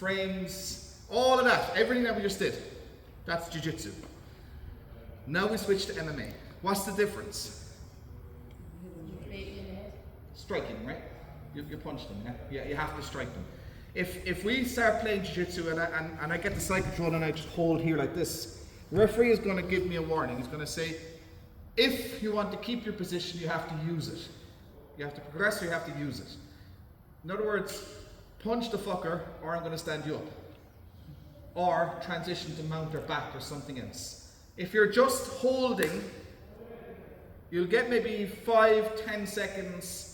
frames, all of that, everything that we just did. That's jiu-jitsu. Now we switch to MMA. What's the difference? Striking, right? You punch them, yeah? Yeah, you have to strike them. If we start playing jiu-jitsu and I get the side control and I just hold here like this, the referee is going to give me a warning. He's going to say, if you want to keep your position, you have to use it. You have to progress or you have to use it. In other words, punch the fucker or I'm going to stand you up. Or transition to mount or back or something else. If you're just holding, you'll get maybe 5-10 seconds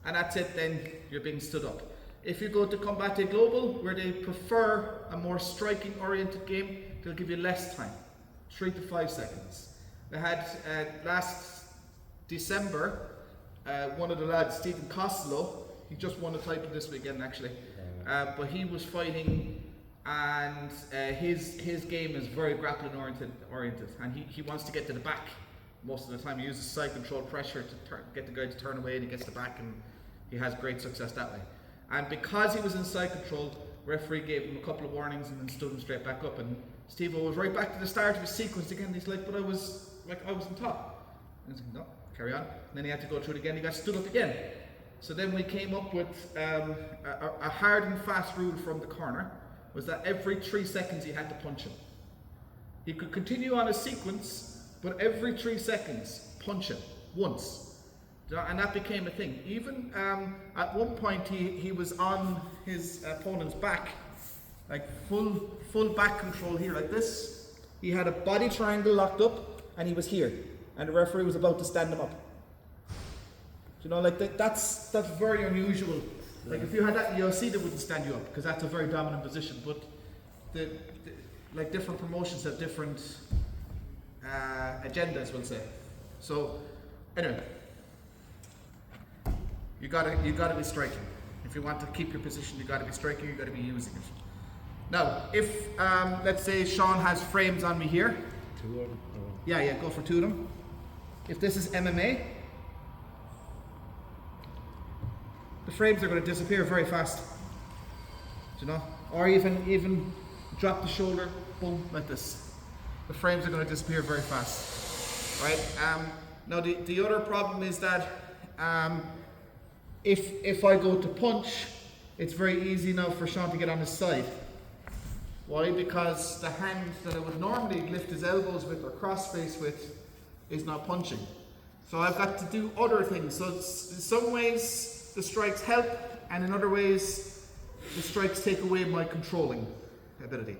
and that's it, then you're being stood up. If you go to Combate Global, where they prefer a more striking oriented game, they'll give you less time, 3 to 5 seconds. They had last December, one of the lads, Stephen Costello, he just won a title this weekend actually, but he was fighting and his game is very grappling oriented and he wants to get to the back most of the time. He uses side control pressure to get the guy to turn away and he gets the back and he has great success that way. And because he was in side control, referee gave him a couple of warnings and then stood him straight back up. And Steve was right back to the start of his sequence again. He's like, but I was on top. And he's like, no, carry on. And then he had to go through it again. He got stood up again. So then we came up with a hard and fast rule from the corner, was that every 3 seconds he had to punch him. He could continue on a sequence, but every 3 seconds, punch him once. And that became a thing. Even at one point he was on his opponent's back, like full back control here like this. He had a body triangle locked up and he was here. And the referee was about to stand him up. You know, like that's very unusual. Like if you had that in the UFC, they wouldn't stand you up because that's a very dominant position. But like different promotions have different agendas, we'll say. So anyway. You gotta be striking. If you want to keep your position, you gotta be striking, you gotta be using it. Now, if let's say Sean has frames on me here. 2 of them? Yeah, go for 2 of them. If this is MMA, the frames are gonna disappear very fast. Do you know? Or even drop the shoulder, boom, like this. The frames are gonna disappear very fast. Right? Now the other problem is that if I go to punch, it's very easy now for Sean to get on his side. Why? Because the hand that I would normally lift his elbows with or cross face with is not punching. So I've got to do other things. So in some ways the strikes help, and in other ways the strikes take away my controlling ability.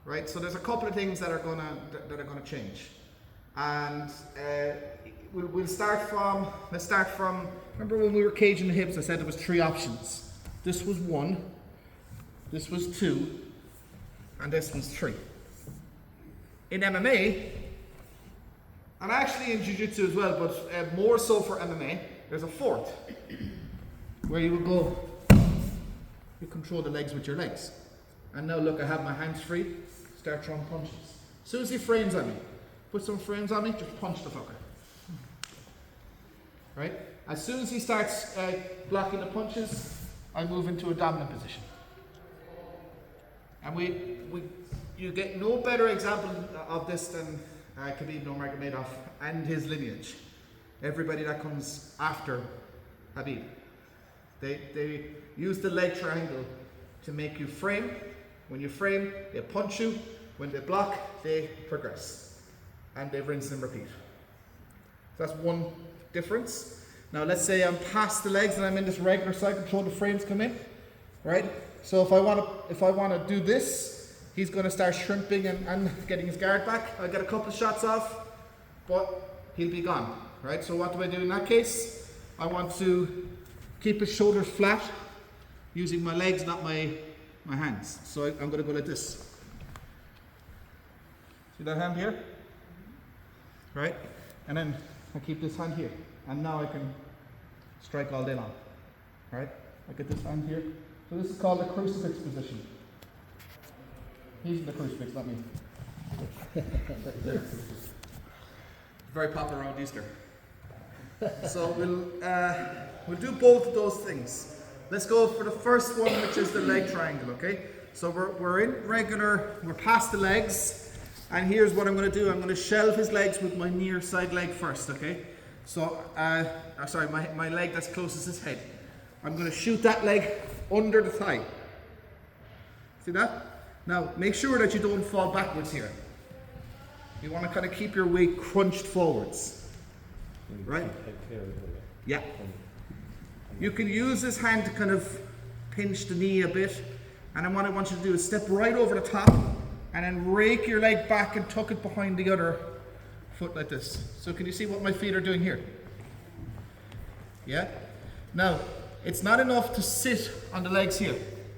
Right? So there's a couple of things that are gonna change. And let's start from, remember when we were caging the hips, I said there was 3 options. This was 1, this was 2, and this one's 3. In MMA, and actually in Jiu-Jitsu as well, but more so for MMA, there's a 4th, where you would go, you control the legs with your legs. And now look, I have my hands free, start throwing punches. As soon as he frames on me, put some frames on me, just punch the fucker. Right? As soon as he starts blocking the punches, I move into a dominant position. And you get no better example of this than Khabib Nurmagomedov and his lineage. Everybody that comes after Khabib. They use the leg triangle to make you frame. When you frame, they punch you. When they block, they progress. And they rinse and repeat. So that's one difference. Now let's say I'm past the legs and I'm in this regular side control, the frames come in, right? So if I want to do this, he's going to start shrimping and getting his guard back. I'll get a couple of shots off, but he'll be gone, right? So what do I do in that case? I want to keep his shoulders flat using my legs, not my hands. So I'm going to go like this. See that hand here? Right? And then I keep this hand here. And now I can strike all day long. Right? I get this hand here. So this is called the crucifix position. He's in the crucifix, not me. Very popular around Easter. So we'll do both of those things. let's go for the first one, which is the leg triangle, okay? So we're in regular, we're past the legs, and here's what I'm gonna do. I'm gonna shelve his legs with my near side leg first, okay? So, sorry, my leg that's closest to his head. I'm gonna shoot that leg under the thigh. See that? Now, make sure that you don't fall backwards here. You wanna kind of keep your weight crunched forwards, right? Yeah. You can use this hand to kind of pinch the knee a bit, and then what I want you to do is step right over the top, and then rake your leg back and tuck it behind the other foot like this. So can you see what my feet are doing here? Yeah? Now, it's not enough to sit on the legs here.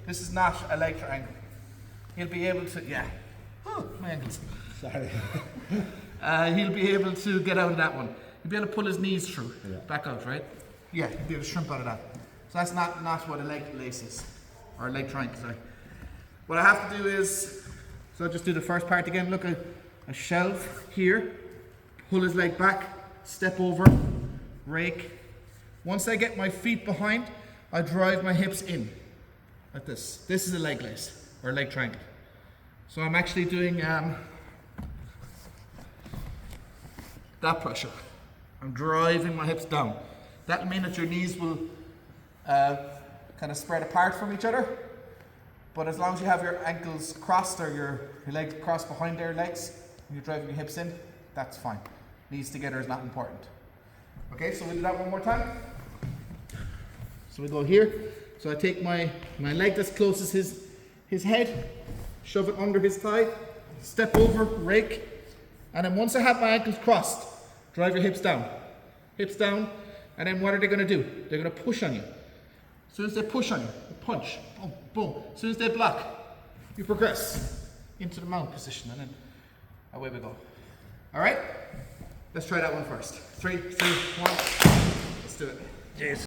This is not a leg triangle. He'll be able to, yeah. Oh, my ankles. Sorry. He'll be able to get out of that one. He'll be able to pull his knees through, back out, right? Yeah, he'll be able to shrimp out of that. So that's not what a leg lace is, or a leg triangle, sorry. What I have to do is, so I'll just do the first part again. Look, a shelf here, pull his leg back, step over, rake. Once I get my feet behind, I drive my hips in, like this. This is a leg lace, or a leg triangle. So I'm actually doing that pressure. I'm driving my hips down. That'll mean that your knees will kind of spread apart from each other. But as long as you have your ankles crossed or your legs crossed behind their legs, and you're driving your hips in, that's fine. Knees together is not important. Okay, so we'll do that one more time. So we go here. So I take my leg that's closest his head, shove it under his thigh, step over, rake, and then once I have my ankles crossed, drive your hips down, and then what are they going to do? They're going to push on you. As soon as they push on you, you punch, boom, boom. As soon as they block, you progress into the mount position, and then away we go. All right, let's try that one first. 3, 2, 1, let's do it. Jeez.